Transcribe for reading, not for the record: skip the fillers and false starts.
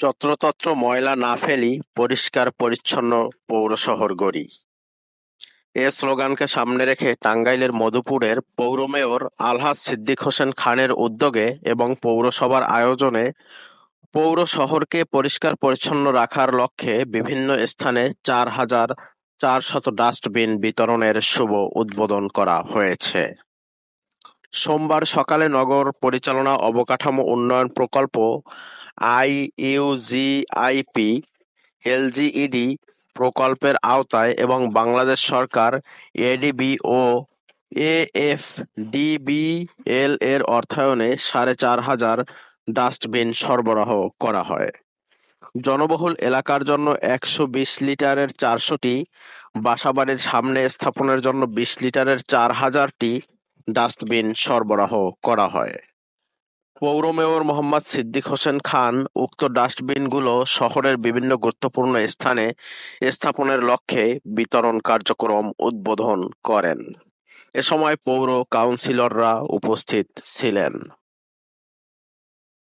যত্রতত্র ময়লা না ফেলি, পরিষ্কার পরিচ্ছন্ন পৌর শহর গড়ি। এ স্লোগানকে সামনে রেখে টাঙ্গাইলের মধুপুরের পৌর মেয়র আলহাজ সিদ্দিক হোসেন খানের উদ্যোগে এবং পৌরসভার আয়োজনে পৌর শহরকে পরিষ্কার পরিচ্ছন্ন রাখার লক্ষ্যে বিভিন্ন স্থানে 4,400 ডাস্টবিন বিতরণের শুভ উদ্বোধন করা হয়েছে। সোমবার সকালে নগর পরিচালনা অবকাঠামো উন্নয়ন প্রকল্প IUGIP LGED প্রকল্পের আওতায় এবং বাংলাদেশ সরকার ADB ও AFDBL এর অর্থায়নে 4,500 ডাস্টবিন সরবরাহ করা হয়। জনবহুল এলাকার জন্য 120 লিটারের 400টি, বাসাবাড়ির সামনে স্থাপনের জন্য 20 লিটারের 4,000টি ডাস্টবিন সরবরাহ করা হয়। পৌর মেয়র মোহাম্মদ সিদ্দিক হোসেন খান উক্ত ডাস্টবিনগুলো শহরের বিভিন্ন গুরুত্বপূর্ণ স্থানে স্থাপনের লক্ষ্যে বিতরণ কার্যক্রম উদ্বোধন করেন। এ সময় পৌর কাউন্সিলররা উপস্থিত ছিলেন।